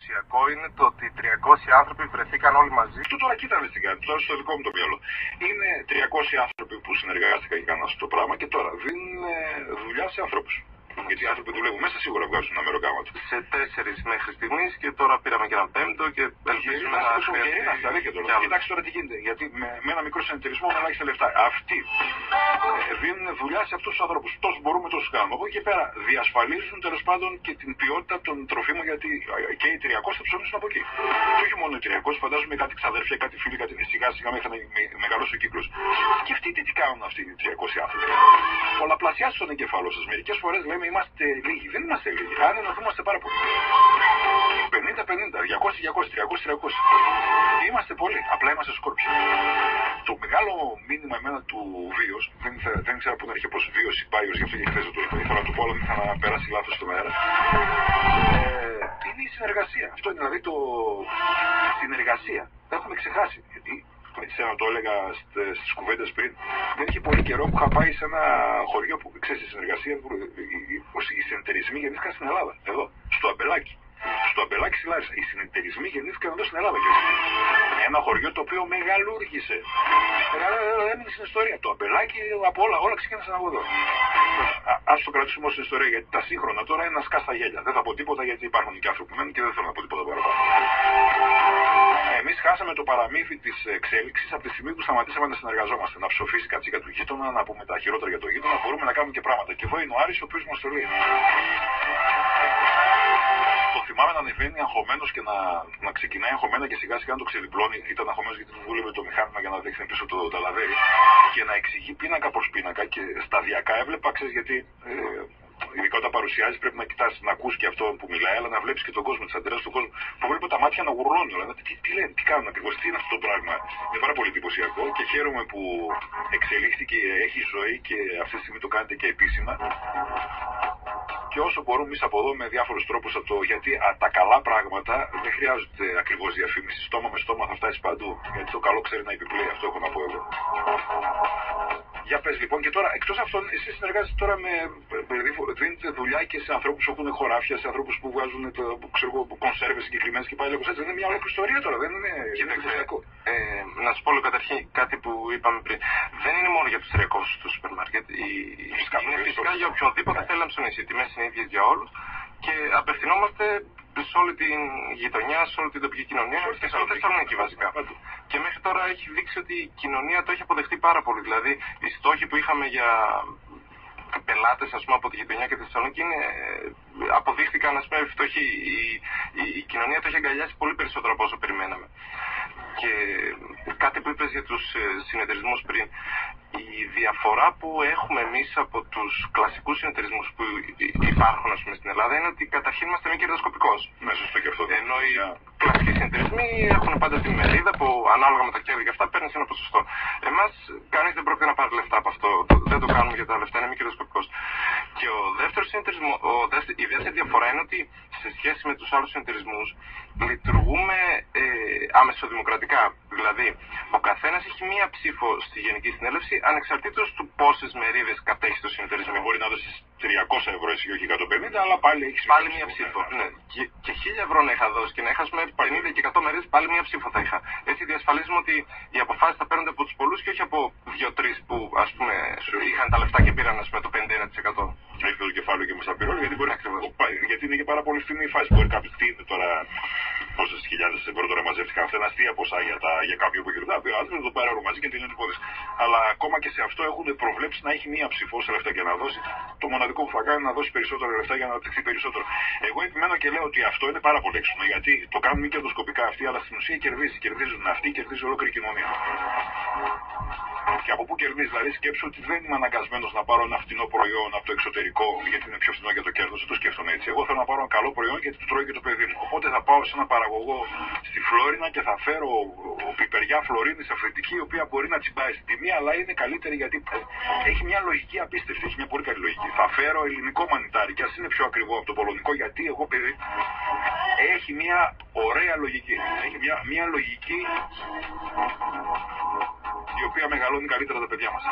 εντυπωσιακό είναι το ότι 300 άνθρωποι βρεθήκαν όλοι μαζί. Αυτό τώρα κοίτανε στην κάτι, τώρα στο δικό μου το μυαλό. Είναι 300 άνθρωποι που συνεργάστηκαν και κάναν αυτό το πράγμα και τώρα δίνουν δουλειά σε ανθρώπους. Γιατί οι άνθρωποι που δουλεύουν μέσα σίγουρα βγάζουν ένα μεροκάματο. Σε 4 μέχρι στιγμής και τώρα πήραμε και έναν 5ο και ελπίζουμε να χρειαστεί. Κοιτάξτε τώρα τι γίνεται. Γιατί με ένα μικρό συνεταιρισμό με ελάχιστα λεφτά. Αυτοί δίνουν δουλειά σε αυτούς τους ανθρώπους. Τόσους μπορούμε, τόσους κάνουμε. Από εκεί και πέρα διασφαλίζουν τέλος πάντων και την ποιότητα των τροφίμων γιατί και οι 300 θα ψωνίσουν από εκεί. Και όχι μόνο οι 300, φαντάζομαι κάτι ξαδέρφια, κάτι φίλοι, κάτι σιγά σιγά μέχρι να μεγαλώσει ο κύκλος. Σκεφτείτε τι κάνουν αυτοί οι 300 άνθρωποι. Πολλαπλασιάστε τον εγκεφάλο σας. Μερικές φορές λέμε είμαστε λίγοι. Δεν είμαστε λίγοι. Αν ενωθούμαστε πάρα πολύ. 50-50, 200-200, 300-300. Είμαστε πολλοί. Απλά είμαστε σκόρπιοι. Το μεγάλο μήνυμα εμένα του βίος, δεν ξέρω πού να έρχεται πως βίος ή πάιος, γι' αυτό και χθες το είπα. Ήθελα να του πω, αλλά δεν ήθελα να περάσει λάθος στον αέρα. Είναι η συνεργασία. Αυτό είναι δηλαδή συνεργασία. Τα έχουμε ξεχάσει. Γιατί να το έλεγα στις κουβέντες πριν. Δεν είχε πολύ καιρό που είχα πάει σε ένα χωριό που ξέρεις η συνεργασία, οι συνεταιρισμοί γεννήθηκαν στην Ελλάδα. Εδώ, στο Αμπελάκι. Στο Αμπελάκι στη Λάρισα. Οι συνεταιρισμοί γεννήθηκαν εδώ στην Ελλάδα. Ένα χωριό το οποίο μεγαλούργησε. Έμεινε στην ιστορία. Το Αμπελάκι από όλα ξεκίνησαν από εδώ. Ας το κρατήσουμε ως ιστορία γιατί τα σύγχρονα τώρα είναι να σκά στα γέλια. Δεν θα πω τίποτα γιατί υπάρχουν και άνθρωποι που μένουν και δεν θέλω να πω τίποτα παραπάνω. Εμείς χάσαμε το παραμύθι της εξέλιξης από τη στιγμή που σταματήσαμε να συνεργαζόμαστε. Να ψοφήσει η κατσίκα του γείτονα, να πούμε τα χειρότερα για το γείτονα, μπορούμε να κάνουμε και πράγματα. Και εδώ είναι ο Άρης ο οποίος μας το λέει. Το θυμάμαι να ανεβαίνει αγχωμένος και να ξεκινάει αγχωμένα και σιγά σιγά να το ξεδιπλώνει. Ήταν αγχωμένος γιατί του βούλευε το μηχάνημα για να δείχνει πίσω το ταλαδέρι. Και να εξηγεί πίνακα προς πίνακα και σταδιακά έβλεπα, ξέρεις γιατί. Ειδικά όταν παρουσιάζει πρέπει να κοιτάς, να ακούς και αυτό που μιλάει, αλλά να βλέπεις και τον κόσμο, τις αντιδράσεις του κόσμου. Που βλέπω τα μάτια να γουρλώνουν. Δηλαδή, τι λένε, τι κάνουν ακριβώς, τι είναι αυτό το πράγμα. Είναι πάρα πολύ εντυπωσιακό και χαίρομαι που εξελίχθηκε, έχει ζωή και αυτή τη στιγμή το κάνετε και επίσημα. Και όσο μπορούμε εμείς από εδώ με διάφορους τρόπους γιατί τα καλά πράγματα δεν χρειάζονται ακριβώς διαφήμιση. Στόμα με στόμα θα φτάσει παντού. Γιατί το καλό ξέρει να επιπλέει. Αυτό έχω να πω εγώ. Για πες λοιπόν και τώρα, εκτός αυτών, εσείς συνεργάζεστε τώρα δίνετε δουλειά και σε ανθρώπους που έχουν χωράφια, σε ανθρώπους που βγάζουν κονσέρβες συγκεκριμένες και πάλι λέγοντας έτσι. Δεν είναι μια ολόκληρη ιστορία τώρα, δεν είναι εντυπωσιακό. Να σου πω λίγο καταρχήν κάτι που είπαμε πριν. Δεν είναι μόνο για τους 300 του σούπερ μάρκετ. Είναι φυσικά για οποιονδήποτε θέλει να ψωνίσει. Οι τιμές είναι ίδιες για όλους και απευθυνόμαστε σε όλη την γειτονιά, σε όλη την τοπική κοινωνία και σε όλη τη Θεσσαλονίκη βασικά. Και μέχρι τώρα έχει δείξει ότι η κοινωνία το έχει αποδεχτεί πάρα πολύ. Δηλαδή, οι στόχοι που είχαμε για πελάτες από τη γειτονιά και τη Θεσσαλονίκη αποδείχθηκαν φτωχοί. Η κοινωνία το έχει αγκαλιάσει πολύ περισσότερο από όσο περιμέναμε. Και κάτι που είπες για τους συνεταιρισμούς πριν. Η διαφορά που έχουμε εμείς από τους κλασικούς συνεταιρισμούς που υπάρχουν στην Ελλάδα είναι ότι καταρχήν είμαστε μη κερδοσκοπικός. Ναι, σωστό και αυτό. Ενώ οι κλασικοί συνεταιρισμοί έχουν πάντα τη μερίδα που ανάλογα με τα κέρδη και αυτά παίρνεις ένα ποσοστό. Εμάς κανείς δεν πρόκειται να πάρει λεφτά από αυτό. Δεν το κάνουμε για τα λεφτά, είναι μη κερδοσκοπικός. Και ο δεύτερος συνεταιρισμό, η δεύτερη διαφορά είναι ότι σε σχέση με τους άλλους συνεταιρισμούς λειτουργούμε αμεσοδημοκρατικά. Δηλαδή, ο καθένας έχει μία ψήφο στη Γενική Συνέλευση ανεξαρτήτως του πόσες μερίδες κατέχει το συνεταιρισμό. Μπορεί να δώσεις 300 ευρώ εσύ, όχι 150, αλλά πάλι έχεις μία ψήφο. Ναι. Και 1000 ευρώ να είχα δώσει και να είχα 50 και 100 μερίδες, πάλι μία ψήφο θα είχα. Έτσι διασφαλίζουμε ότι οι αποφάσεις θα παίρνονται από τους πολλούς και όχι από 2-3 που είχαν τα λεφτά και πήραν το 51%. Έχει το κεφάλαιο και μεσαπυρώνει, γιατί είναι και πάρα πολύ φθηνή η φάση. Μπορεί κάποιο τι είναι τώρα, πόσες χιλιάδες ευρώ τώρα μαζεύτηκαν, αυτά είναι αστεία ποσά για κάποιον που γυρνά. Δεν το πάρει όλο μαζί και τελειώνει η υπόθεση. Αλλά ακόμα και σε αυτό έχουν προβλέψει να έχει μία ψηφό σε λεφτά και να δώσει. Το μοναδικό που θα κάνει είναι να δώσει περισσότερα λεφτά για να αναπτυχθεί περισσότερο. Εγώ επιμένω και λέω ότι αυτό είναι πάρα πολύ έξυπνο. Γιατί το κάνουν μη κερδοσκοπικά αυτοί, αλλά στην ουσία κερδίζουν αυτοί, κερδίζει ολόκληρη κοινωνία. Και από πού κερδίζει, δηλαδή σκέψου ότι δεν είμαι αναγκασμένος να πάρω ένα φτηνό προϊόν από το εξωτερικό γιατί είναι πιο φτηνό για το κέρδος. Δεν το σκέφτομαι έτσι. Εγώ θέλω να πάρω ένα καλό προϊόν γιατί του τρώει και το παιδί μου. Οπότε θα πάω σε ένα παραγωγό στη Φλόρινα και θα φέρω πιπεριά Φλωρίνης αυθεντική, η οποία μπορεί να τσιμπάει στην τιμή, αλλά είναι καλύτερη γιατί έχει μια λογική απίστευτη. Έχει μια πολύ καλή λογική. Θα φέρω ελληνικό μανιτάρι και ας είναι πιο ακριβό από το πολωνικό, γιατί εγώ παιδί έχει μια ωραία λογική. Έχει μια λογική η οποία μεγαλώνει καλύτερα τα παιδιά μας.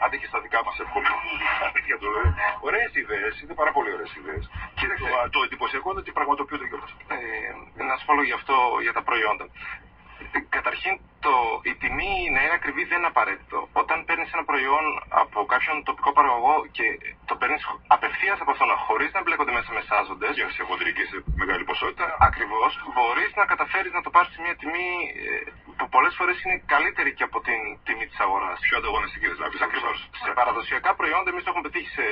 άντε και στα δικά μας εύκολα. Για το λέω. Ωραίες ιδέες, είναι πάρα πολύ ωραίες ιδέες. Κοίταξε, το εντυπωσιακό είναι ότι πραγματοποιούνται κιόλας. Να σου πω γι' αυτό για τα προϊόντα. Καταρχήν, η τιμή να είναι ακριβή δεν είναι απαραίτητο. Όταν παίρνεις ένα προϊόν από κάποιον τοπικό παραγωγό και το παίρνεις απευθείας από αυτόν, χωρίς να μπλέκονται μέσα μεσάζοντες, για σε χοντρική, σε μεγάλη ποσότητα, ακριβώς, μπορείς να καταφέρεις να το πάρεις σε μια τιμή που πολλές φορές είναι καλύτερη και από την τιμή της αγοράς. Πιο ανταγωνιστική, δηλαδή. Ακριβώς. Σε παραδοσιακά προϊόντα, εμείς το έχουμε πετύχει σε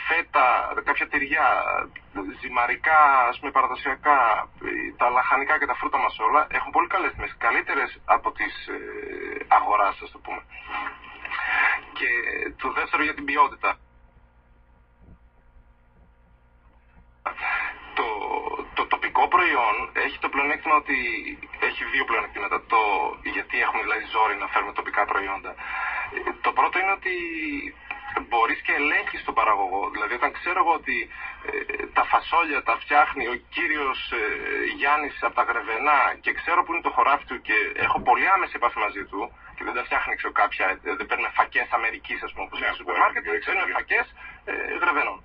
φέτα, κάποια τυριά, ζυμαρικά, ας πούμε, παραδοσιακά, τα λαχανικά και τα φρούτα μας όλα έχουν πολύ καλές τιμές. Καλύτερες από τις αγοράς, ας το πούμε. Και το δεύτερο για την ποιότητα. Το τοπικό προϊόν έχει το πλεονέκτημα ότι έχει δύο πλεονεκτήματα. Γιατί έχουμε δηλαδή ζόρι να φέρουμε τοπικά προϊόντα. Το πρώτο είναι ότι μπορείς και ελέγχεις τον παραγωγό. Δηλαδή όταν ξέρω εγώ ότι τα φασόλια τα φτιάχνει ο κύριος Γιάννης από τα Γρεβενά και ξέρω που είναι το χωράφι του και έχω πολύ άμεση επαφή μαζί του και δεν τα φτιάχνει κάποια, δεν παίρνουμε φακές Αμερικής, ας πούμε, όπως είναι στο σούπερ μάρκετ, παίρνουμε φακές Γρεβενών.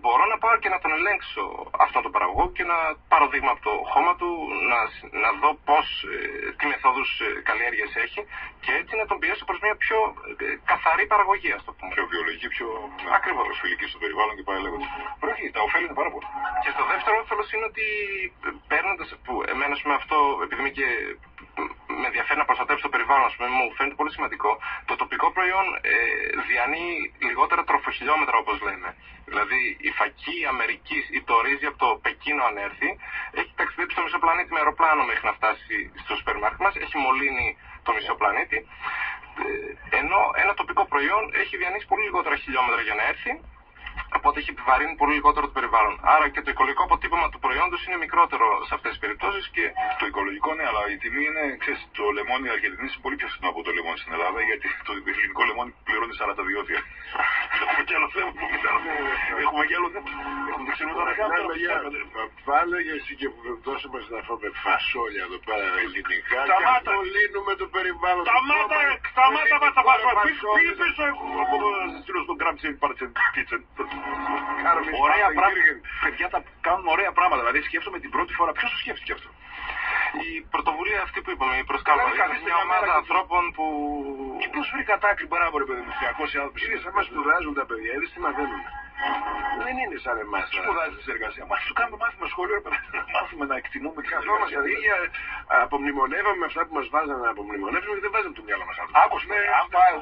Μπορώ να πάω και να τον ελέγξω αυτόν τον παραγωγό και να πάρω δείγμα από το χώμα του, να δω τι μεθόδους καλλιέργειας έχει και έτσι να τον πιέσω προς μια πιο καθαρή παραγωγή, ας το πούμε. Πιο βιολογική, πιο φιλική στο περιβάλλον και πάει λέγοντας. Πρόκειται, τα ωφέλη είναι πάρα πολλά. Και το δεύτερο όφελος είναι ότι παίρνοντας, που εμένα με αυτό, επειδή είμαι και με ενδιαφέρει να προστατεύσω το περιβάλλον, ας πούμε, μου φαίνεται πολύ σημαντικό, το τοπικό προϊόν διανύει λιγότερα τροφοχιλιόμετρα, όπως λέμε. Δηλαδή η φακή Αμερικής ή το ρύζι από το Πεκίνο, αν έρθει, έχει ταξιδέψει στο μισό πλανήτη με αεροπλάνο μέχρι να φτάσει στο σούπερ μάρκετ μας, έχει μολύνει το μισό πλανήτη, ενώ ένα τοπικό προϊόν έχει διανύσει πολύ λιγότερα χιλιόμετρα για να έρθει, οπότε έχει επιβαρύνει πολύ λιγότερο το περιβάλλον. Άρα και το οικολογικό αποτύπωμα του προϊόντος είναι μικρότερο σε αυτές τις περιπτώσεις. Και το οικολογικό, ναι, αλλά η τιμή είναι, ξέρεις, το λεμόνι Αργεντινής είναι πολύ πιο φθηνό από το λεμόνι στην Ελλάδα, γιατί το ελληνικό λεμόνι πληρώνει 40 διόδια. Έχουμε κι άλλο θέμα. Έχουμε κι άλλο θέμα. Έχουμε ξέρουμε τώρα κάτι. Βάλε για εσύ και δώσε μας να φάμε φασόλια εδώ πέρα ελληνικά. Σταμάτα! Και μολύνουμε το περιβάλλον. Σταμάτα μας τα φασόλια. Πήγε πίσω από στείλω στον Gram Kitchen. Ωραία πράγματα. Παιδιά τα κάνουν ωραία πράγματα. Δηλαδή σκέφτομαι την πρώτη φορά. Ποιος το σκέφτηκε αυτό? Η πρωτοβουλία αυτή που είπαμε, η προσκάλωση, είναι μια ομάδα ανθρώπων που. Και ποιος βρει κατάκρι μπράβο ρε παιδί μου, 200 άνθρωποι. Είναι σαν μας σπουδάζουν τα παιδιά, είδες τι μαθαίνουν. Δεν είναι σαν εμάς. Σπουδάζεις τη εργασία. Μας του κάνουμε μάθημα σχολείο, ρε παιδί. Να μάθουμε να εκτιμούμε τις εργασίες. Δηλαδή απομνημονεύαμε αυτά που μας βάζανε να απομνημονεύουμε και δεν βάζαμε το μυαλό μας. Άκουσε, αν πάω,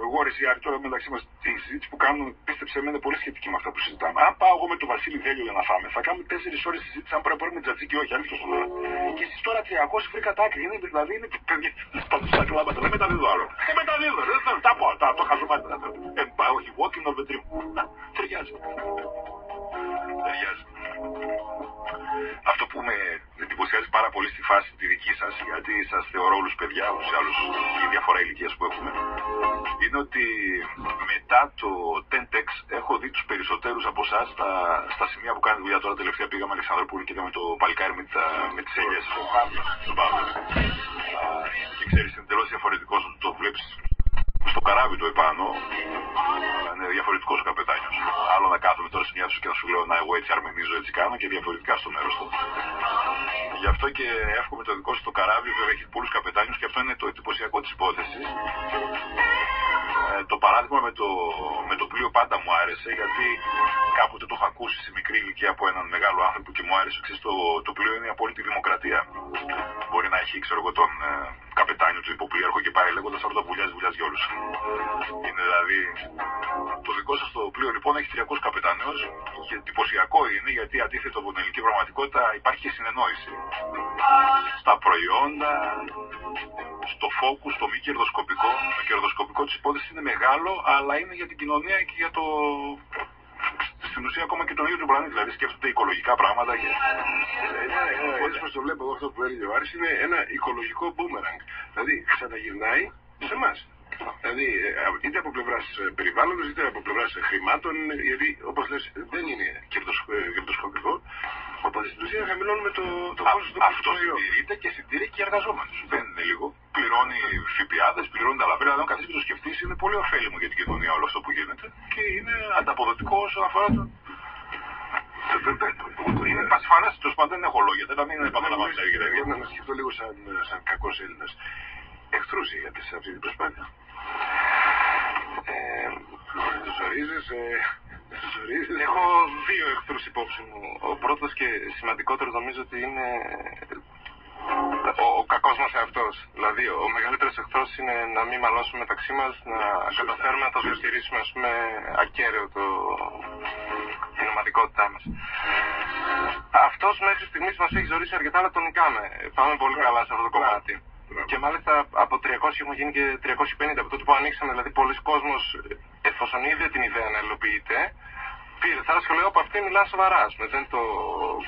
εγώ ρε εσύ τώρα μεταξύ μας τη συζήτηση που κάνουν, πίστεψε με, είναι πολύ σχετική με αυτά που συζητάμε. Αν πάω εγώ με τον Βασίλη Δέλιο για να φάμε, θα κάνουμε 4 ώρες συζήτηση αν πρέπει να πάρουμε τζατζίκι ή όχι. Αλήθεια σου λέω. Και εσείς τώρα 300 βρήκα τάκρη. Είναι δηλαδή είναι παιδιά. Στα κλάματα. Δεν μεταδίδω άλλο. Δεν μεταδίδω. Τα πω. Το χαζομάτι. Όχι, walking of the dream. Ταιριάζει. Αυτό που με εντυπωσιάζει πάρα πολύ στη φάση τη δική σας, γιατί σας θεωρώ όλους παιδιά, ούτως ή άλλως η διαφορά ηλικίας που έχουμε, είναι ότι μετά το Tentex έχω δει τους περισσότερους από εσάς στα σημεία που κάνει δουλειά. Τώρα τελευταία πήγαμε Αλεξανδρούπολη και είδαμε το παλικάρι με τις ελιές. Στον Παύλο. Και ξέρεις, είναι τελώς διαφορετικός όταν το βλέπεις στο καράβι το επάνω. Είναι διαφορετικός ο καπετάνιος. Άλλο να κάθομαι τώρα σε μια αίθουσα και να σου λέω να εγώ έτσι αρμενίζω, έτσι κάνω, και διαφορετικά στο μέρος του. Γι' αυτό και εύχομαι το δικό σου το καράβι, βέβαια έχει πολλούς καπετάνιους και αυτό είναι το εντυπωσιακό της υπόθεσης. Το παράδειγμα με το πλοίο πάντα μου άρεσε, γιατί κάποτε το έχω ακούσει σε μικρή ηλικία από έναν μεγάλο άνθρωπο και μου άρεσε. Ξέρεις, το πλοίο είναι η απόλυτη δημοκρατία. Μπορεί να έχει, ξέρω εγώ, τον καπετάνιο του υποπλοίαρχο και πάει λέγοντας αυτό το βουλιάζει για όλους. Είναι δηλαδή. Το δικό σας το πλοίο λοιπόν έχει 300 καπετάνιους και εντυπωσιακό είναι, γιατί αντίθετα από την ελληνική πραγματικότητα υπάρχει και συνεννόηση. Στα προϊόντα, στο focus, στο μη κερδοσκοπικό. Το κερδοσκοπικό της υπόθεσης είναι μεγάλο, αλλά είναι για την κοινωνία και για το. Στην ουσία ακόμα και τον ίδιο τον πλανήτη. Δηλαδή σκέφτονται οικολογικά πράγματα και. Έτσι πως το βλέπω εγώ αυτό που έλεγε ο Άρης, είναι ένα οικολογικό boomerang. Δηλαδή ξαναγυρνάει σε εμάς. Δηλαδή είτε από πλευράς περιβάλλοντος είτε από πλευράς χρημάτων, γιατί όπως λες δεν είναι κερδοσκοπικό. Οπότε στην ουσία χαμηλώνουμε το κόστος του αυτό συντηρείται και συντηρεί και οι εργαζόμενους. Δεν είναι λίγο. Πληρώνει ΦΠΑ, πληρώνει τα λαβρία. Αν καθίσει και το σκεφτεί, είναι πολύ ωφέλιμο για την κοινωνία όλο αυτό που γίνεται και είναι ανταποδοτικό όσον αφορά το. Είναι πασφανές, τέλος πάντων δεν έχω λόγια, δεν μην επαναλαμβάνω τα ίδια. Να σκεφτώ λίγο σαν κακός Έλληνας. Εχθρούς είχατε σε αυτή την προσπάθεια. Τους ορίζεις. Έχω δύο εχθρούς υπόψη μου. Ο πρώτος και σημαντικότερος νομίζω ότι είναι ο κακός μας εαυτός. Δηλαδή ο μεγαλύτερος εχθρός είναι να μην μαλώσουμε μεταξύ μας, να καταφέρουμε να το διατηρήσουμε ας πούμε ακέραιο την ομαδικότητά μας. Αυτός μέχρι στιγμής μας έχει ζωρίσει αρκετά, αλλά τον νικάμε. Πάμε πολύ καλά σε αυτό το κομμάτι. Και μάλιστα από 300 έχουμε γίνει και 350 από τότε που ανοίξαμε. Δηλαδή πολλοί κόσμος, εφόσον είδε την ιδέα να υλοποιείται, πήρε θάρρος και λέω από αυτή μιλάνε σοβαρά. Δεν το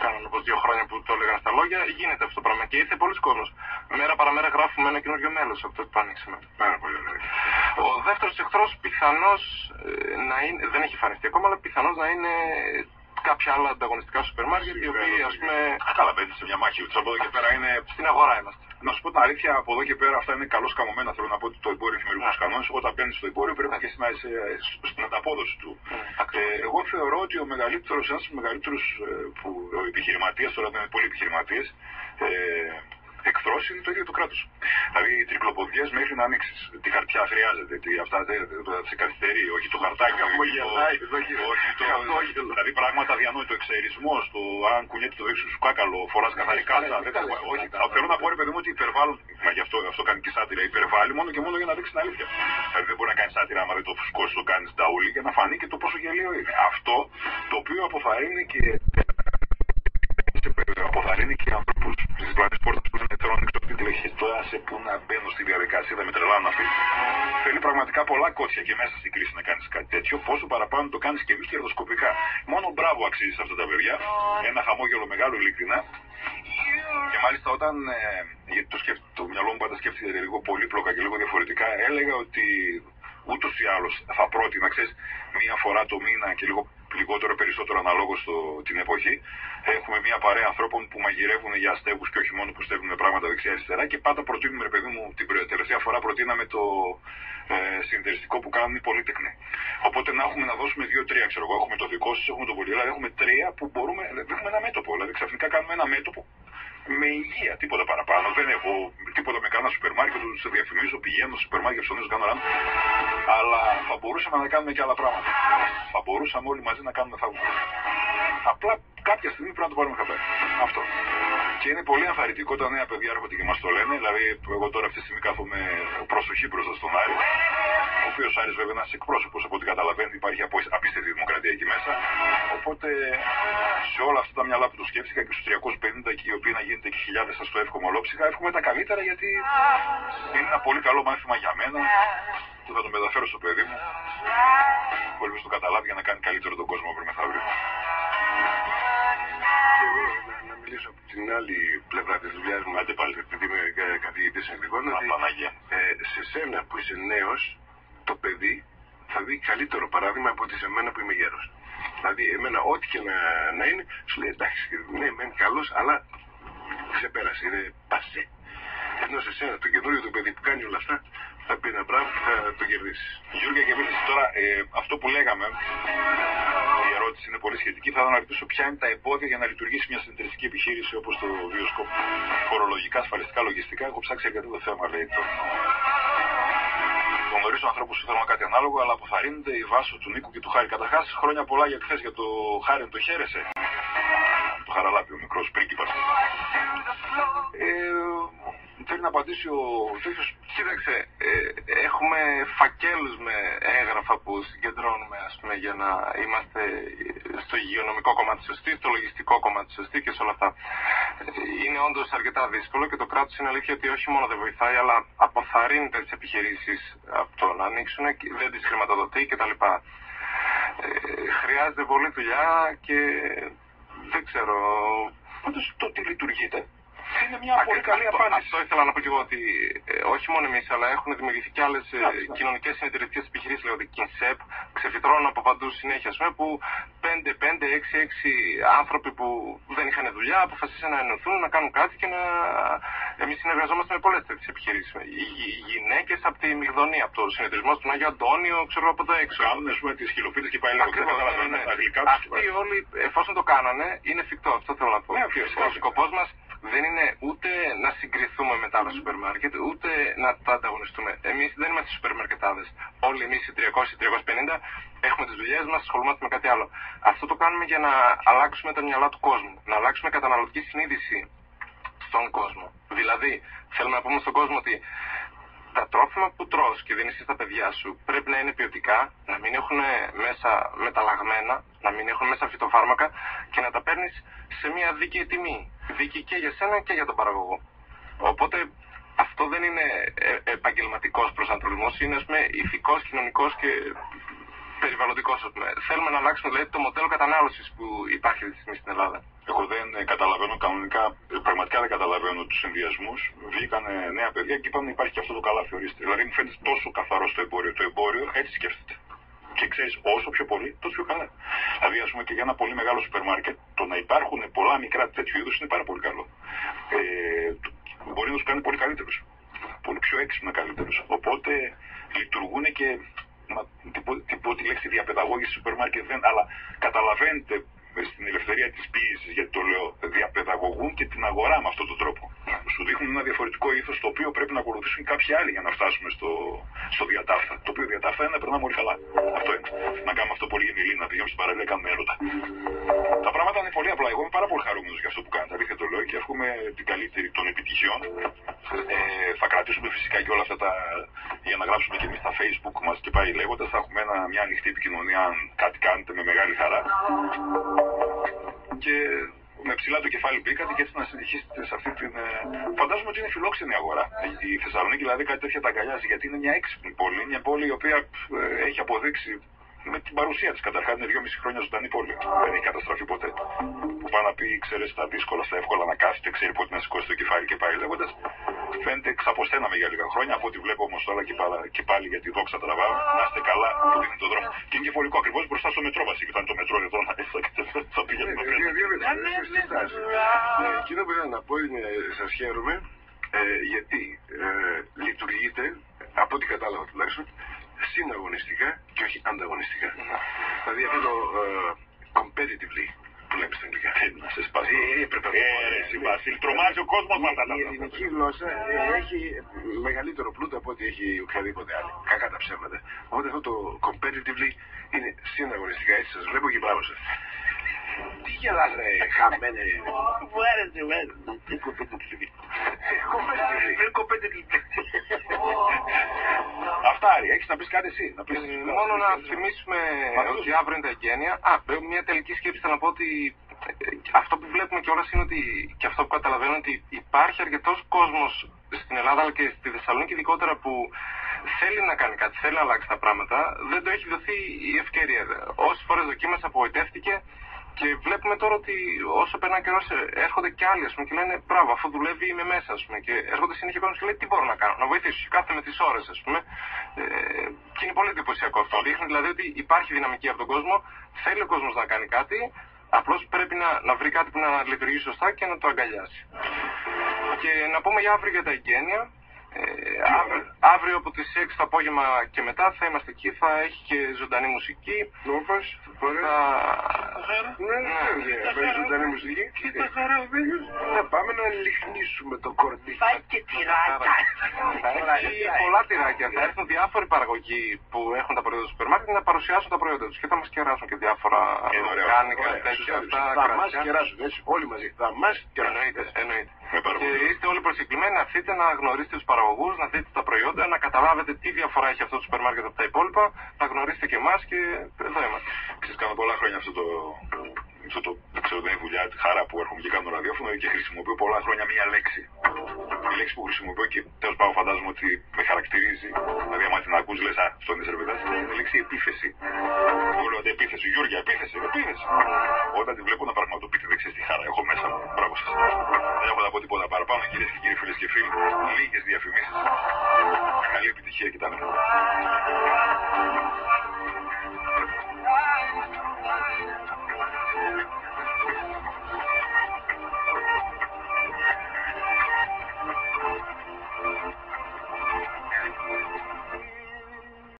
κάνουν όπως 2 χρόνια που το έλεγαν στα λόγια. Γίνεται αυτό το πράγμα και ήρθε πολλοί κόσμος. Μέρα παραμέρα γράφουμε ένα καινούριο μέλος από τότε που ανοίξαμε. Πάρα πολύ ωραία. Ο δεύτερος εχθρός πιθανώς να είναι, δεν έχει εμφανιστεί ακόμα, αλλά πιθανώς να είναι κάποια άλλα ανταγωνιστικά σούπερ μάρκετ, οι οποίοι ας πούμε. Καλά, μπαίνει σε μια μάχη. Από εδώ και πέρα είναι. Στην αγορά είμαστε. Να σου πω την αλήθεια, από εδώ και πέρα αυτά είναι καλώς καμωμένα. Θέλω να πω ότι το εμπόριο έχει μερικούς κανόνες. Όταν μπαίνει στο εμπόριο πρέπει να είσαι στην ανταπόδοση του. Εγώ θεωρώ ότι ένας από τους μεγαλύτερους επιχειρηματίες, τώρα δεν είναι πολλοί επιχειρηματίες, εχθρός είναι το ίδιο το κράτος. Δηλαδή οι τρικλοποδιές μέχρι να ανοίξεις. Τη χαρτιά χρειάζεται, αυτά δεν σε καθυστερεί, όχι το χαρτάκι. Δηλαδή πράγματα αδιανόητο, εξαιρισμός, το αν κουνιέται το δεξί σου κάκαλο, φοράς καθαρή κάλτσα. Θέλω να πω ρε παιδί μου ότι υπερβάλλουν, μα γι' αυτό κάνει και σάτυρα, υπερβάλλει μόνο και μόνο για να δείξει την αλήθεια. Δηλαδή δεν μπορεί να κάνει σάτυρα άμα δεν το φουσκώσει, το κάνει νταούλι για να φανεί και το πόσο γελίο είναι. Αυτό το οποίο αποθαρρύνει και ανθρώπους στις διπλανές πόρτες που δεν θέλουν να ανοίξουν την τηλεχιστόρα σε που να μπαίνουν στη διαδικασία, δεν με τρελάνουν αυτοί. Θέλει πραγματικά πολλά κότσια και μέσα στην κρίση να κάνεις κάτι τέτοιο, πόσο παραπάνω το κάνεις και μη κερδοσκοπικά. Μόνο μπράβο αξίζει σε αυτά τα παιδιά, ένα χαμόγελο μεγάλο ειλικρινά. Και μάλιστα όταν, γιατί το μυαλό μου πάντα σκέφτεται λίγο πολύπλοκα και λίγο διαφορετικά, έλεγα ότι ούτως ή άλλως θα πρότεινα, ξέρεις, μία φορά το μήνα και λίγο λιγότερο περισσότερο αναλόγως την εποχή. Έχουμε μια παρέα ανθρώπων που μαγειρεύουν για αστέγους και όχι μόνο που στέλνουν πράγματα δεξιά-αριστερά και πάντα προτείνουμε, ρε παιδί μου, την τελευταία φορά προτείναμε το συνεταιριστικό που κάνουν οι πολύτεκνοι. Οπότε να έχουμε να δώσουμε 2-3, ξέρω εγώ, έχουμε το δικό σας, έχουμε το πολύ, δηλαδή έχουμε 3 που μπορούμε, έχουμε ένα μέτωπο. Δηλαδή ξαφνικά κάνουμε ένα μέτωπο με υγεία, τίποτα παραπάνω. Δεν έχω τίποτα με κανένα σούπερ μάρκετ, του διαφημίζω, πηγαίνω στο σούπερ μάρκετ, ψωνίζω, κάνω ραν. Αλλά θα μπορούσαμε να κάνουμε και άλλα πράγματα. Θα μπορούσαμε όλοι μαζί να κάνουμε θαύματα. Απλά κάποια στιγμή πρέπει να το πάρουμε χαμπάρι. Αυτό. Και είναι πολύ ενθαρρυντικό τα νέα παιδιά έρχονται και μας το λένε. Δηλαδή, εγώ τώρα αυτή τη στιγμή κάθομαι προσοχή μπροστά στον Άρη. Ο οποίος Άρης βέβαια είναι ένας εκπρόσωπος, από ό,τι καταλαβαίνετε υπάρχει απίστευτη δημοκρατία εκεί μέσα. Οπότε σε όλα αυτά τα μυαλά που το σκέφτηκα και στους 350 και οι οποίοι να γίνεται και χιλιάδες, σας το εύχομαι ολόψυχα, εύχομαι τα καλύτερα γιατί είναι ένα πολύ καλό μάθημα για μένα που θα το μεταφέρω στο παιδί μου. Που ελπίζω το καταλάβει για να κάνει καλύτερο τον κόσμο αύριο μεθαύριο. Και εγώ να μιλήσω από την άλλη πλευρά της δουλειάς μου, επειδή είμαι καθηγητής ελληνικών, ότι σε σένα που είσαι νέος, το παιδί θα δει καλύτερο παράδειγμα από ότι σε μένα που είμαι γέρος. Δηλαδή, εμένα, ό,τι και να είναι, σου λέει εντάξει, ναι, μεν καλός, αλλά ξεπέρασε, είναι πασέ. Ενώ σε σένα, το καινούριο το παιδί που κάνει όλα αυτά, θα πει ένα πράγμα και θα το κερδίσει. Γιώργο, και επίσης τώρα, αυτό που λέγαμε, η ερώτηση είναι πολύ σχετική. Θα ήθελα να ρωτήσω ποια είναι τα εμπόδια για να λειτουργήσει μια συνεταιριστική επιχείρηση όπως το βιοσκόπο. Φορολογικά, ασφαλιστικά, λογιστικά. Έχω ψάξει αρκετά το θέμα, λέει το. Γνωρίζω ανθρώπους που θέλουν κάτι ανάλογο, αλλά αποθαρρύνεται η Βάσο του Νίκου και του Χάρη. Καταρχάς, χρόνια πολλά για χθες για το Χάρη, το χαίρεσαι. Το Χαραλάπη, ο μικρός πρίγκιπας. Θέλει να απαντήσει ο τέτοιος. Κοίταξε, έχουμε φακέλους με έγγραφα που συγκεντρώνουμε, ας πούμε, για να είμαστε στο υγειονομικό κομμάτι σωστή, στο λογιστικό κομμάτι σωστή και σε όλα αυτά. Είναι όντως αρκετά δύσκολο και το κράτος είναι αλήθεια ότι όχι μόνο δεν βοηθάει, αλλά αποθαρρύνεται τις επιχειρήσεις από το να ανοίξουν, δεν τις χρηματοδοτεί κτλ. Χρειάζεται πολλή δουλειά και δεν ξέρω. Πάντως το τι λειτουργείται. Τι είναι μια πολύ καλή απάντηση. Αυτό ήθελα να πω και εγώ, ότι όχι μόνο εμείς, αλλά έχουν δημιουργηθεί και άλλες κοινωνικές συνεταιριστικές επιχειρήσεις, λέγονται Kinsep, ξεφυτρώνουν από παντού συνέχεια, που 5-6 άνθρωποι που δεν είχαν δουλειά αποφασίσαν να ενωθούν, να κάνουν κάτι και να. Εμείς συνεργαζόμαστε με πολλές τέτοιες επιχειρήσεις. Οι γυναίκες από τη Μυγδονία, από το συνεταιρισμό στον Άγιο Αντώνιο, ξέρω από εδώ έξω. Κάνουν, ας πούμε, τις χιλοπίτες και πάει λέγοντα. Δεν καταλαβαίνουν τα αγγλικά τους. Αυτοί όλοι, εφόσον το κάνανε, είναι εφικτό. Αυτό θέλω να πω. Ο σκοπός μας δεν είναι ούτε να συγκριθούμε με τα άλλα σούπερ μάρκετ, ούτε να τα ανταγωνιστούμε. Εμείς δεν είμαστε σούπερ μαρκετάδες. Όλοι εμείς οι 300-350 έχουμε τις δουλειές μας, ασχολούμαστε με κάτι άλλο. Αυτό το κάνουμε για να αλλάξουμε τα μυαλά του κόσμου. Να αλλάξουμε καταναλωτική συνείδηση στον κόσμο. Δηλαδή, θέλουμε να πούμε στον κόσμο ότι τα τρόφιμα που τρως και δίνεις στα παιδιά σου πρέπει να είναι ποιοτικά, να μην έχουν μέσα μεταλλαγμένα, να μην έχουν μέσα φυτοφάρμακα και να τα παίρνεις σε μια δίκαιη τιμή. Δίκαιη και για σένα και για τον παραγωγό. Οπότε αυτό δεν είναι επαγγελματικός προσανατολισμός, είναι, ας πούμε, ηθικός, κοινωνικός και περιβαλλοντικός. Θέλουμε να αλλάξουμε δηλαδή το μοντέλο κατανάλωσης που υπάρχει αυτή τη στιγμή στην Ελλάδα. Εγώ δεν καταλαβαίνω κανονικά, πραγματικά δεν καταλαβαίνω τους συνδυασμούς. Βγήκαν νέα παιδιά και είπαμε υπάρχει και αυτό το καλάθι, ορίστε. Δηλαδή μου φαίνεται τόσο καθαρό στο εμπόριο. Το εμπόριο έτσι σκέφτεται. Και ξέρεις, όσο πιο πολύ, τόσο πιο καλά. Δηλαδή, ας πούμε, και για ένα πολύ μεγάλο σούπερ μάρκετ, το να υπάρχουν πολλά μικρά τέτοιου είδους είναι πάρα πολύ καλό. Μπορεί να τους κάνει πολύ καλύτερους. Πολύ πιο έξυπνα καλύτερους. Οπότε λειτουργούν και. Την πω τη λέξη διαπαιδαγώγηση σούπερ μάρκετ δεν, αλλά καταλαβαίνετε στην ελευθερία της ποίησης, γιατί το λέω, διαπαιδαγωγούν και την αγορά με αυτόν τον τρόπο. Σου δείχνουν ένα διαφορετικό ήθος το οποίο πρέπει να ακολουθήσουν κάποιοι άλλοι για να φτάσουμε στο διατάφτα. Το οποίο διατάφτα είναι να περνάμε όλοι καλά. Αυτό είναι. Να κάνουμε αυτό πολύ γεμιλή, να πηγαίνουμε στην παραλία, κάνουμε έρωτα. Τα πράγματα είναι πολύ απλά. Εγώ είμαι πάρα πολύ χαρούμενος για αυτό που κάνετε. Αλήθεια το λέω και εύχομαι την καλύτερη των επιτυχιών. Θα κρατήσουμε φυσικά και όλα αυτά για να γράψουμε και εμείς στα Facebook μας και πάει λέγοντας. Θα έχουμε μια ανοιχτή επικοινωνία αν κάτι κάνετε με μεγάλη χαρά. Και με ψηλά το κεφάλι μπήκατε και έτσι να συνεχίσετε σε αυτή την. Φαντάζομαι ότι είναι φιλόξενη αγορά. Η Θεσσαλονίκη δηλαδή κάτι τέτοια τα αγκαλιάζει, γιατί είναι μια έξυπνη πόλη. Μια πόλη η οποία έχει αποδείξει με την παρουσία της. Καταρχάς είναι 2,5 χρόνια ζωντανή πόλη. Δεν έχει καταστραφεί ποτέ. Που πάει να πει, ξέρεις, τα δύσκολα, στα εύκολα να κάθεται, ξέρει πότε να σηκώσει το κεφάλι και πάει λέγοντας. Φαίνεται ξαποστέναμε για λίγα χρόνια. Από ό,τι βλέπω όμως τώρα και πάλι για τη δόξα τραβάω. Να είστε καλά που δίνει τον δρόμο. Και είναι και φορικό ακριβώς μπροστά στο μετρό βασικά. Ήταν το μετρό εδώ να θα πήγαινε. Εκείνο που ήθελα να πω είναι σας χαίρομαι γιατί λειτουργείτε, από ό,τι κατάλαβα τουλάχιστον, συναγωνιστικά και όχι ανταγωνιστικά. Δηλαδή αυτό το competitively που λέμε στα αγγλικά. Να σε σπάσει. Βασίλη, τρομάζει ο κόσμος μας. Η ελληνική γλώσσα έχει μεγαλύτερο πλούτο από ό,τι έχει οποιαδήποτε άλλη. Κακά τα ψέματα. Οπότε αυτό το competitively είναι συναγωνιστικά. Έτσι σας βλέπω και μπράβο σας. Τι γελάς ρε χαμένε. Μου άρεσε εμένα. Competitively. Αυτά Άρη, έχεις να πεις κάτι εσύ. Μόνο να θυμίσουμε ότι αύριο είναι τα εγγένεια. Μια τελική σκέψη θα να πω ότι αυτό που βλέπουμε κιόλας είναι ότι, και αυτό που καταλαβαίνω, ότι υπάρχει αρκετός κόσμος στην Ελλάδα αλλά και στη Θεσσαλονίκη ειδικότερα που θέλει να κάνει κάτι, θέλει να αλλάξει τα πράγματα. Δεν το έχει δοθεί η ευκαιρία. Όσες φορές δοκίμασα, απογοητεύτηκε. Και βλέπουμε τώρα ότι όσο περνάει καιρός έρχονται και άλλοι, ας πούμε, και λένε μπράβο, αφού δουλεύει είμαι μέσα, ας πούμε. Και έρχονται συνέχεια κόσμος και λέει τι μπορώ να κάνω, να βοηθήσω. Και κάθεται με τις ώρες, ας πούμε. Και είναι πολύ εντυπωσιακό αυτό. Δείχνει δηλαδή ότι υπάρχει δυναμική από τον κόσμο, θέλει ο κόσμος να κάνει κάτι, απλώς πρέπει να βρει κάτι που να λειτουργεί σωστά και να το αγκαλιάσει. Και να πούμε για αύριο για τα εγγένεια. Αύριο από τις 6 το απόγευμα και μετά θα είμαστε εκεί, θα έχει και ζωντανή μουσική. Όπως, ωραία. Ναι, ζωντανή μουσική. Κοίτα χαρά, Βέλιος. Θα πάμε να λιχνίσουμε το κορδί. Πάει και τυράκια. Θα έχει πολλά τυράκια. Θα έρθουν διάφοροι παραγωγοί που έχουν τα προϊόντα του σούπερ μάρκετ να παρουσιάσουν τα προϊόντα τους και θα μας κεράσουν και διάφορα οργάνικα τέτοια. Θα μας κεράσουν, έτσι, όλοι μαζί. Θα μας κεράσουν. Εννοείται. Και είστε όλοι προσκεκλημένοι να έρθετε να γνωρίσετε τους παραγωγούς, να δείτε τα προϊόντα, να καταλάβετε τι διαφορά έχει αυτό το σούπερ μάρκετ από τα υπόλοιπα, να γνωρίσετε και εμάς και εδώ είμαστε. Ξέρεις, κάνω πολλά χρόνια αυτό το δεν ξέρω, δεν είναι δουλειά, τη χαρά που έρχομαι και κάνω ραδιόφωνο και χρησιμοποιώ πολλά χρόνια μία λέξη. Η λέξη που χρησιμοποιώ και τέλος πάντων φαντάζομαι ότι με χαρακτηρίζει. Δηλαδή, άμα την ακούς, λες, αυτό είναι σερβετάς, είναι η λέξη επίθεση. Εγώ λέω ότι επίθεση, Γιώργια, επίθεση. Όταν τη βλέπω να πραγματοποιείται, δεν ξέρεις τι χαρά έχω μέσα μου. Μπράβο σας. Δεν έχω να πω τίποτα παραπάνω, κυρίες και κύριοι, φίλες και φίλοι. Λίγες διαφημίσεις. Καλή επιτυχία και τα λέμε.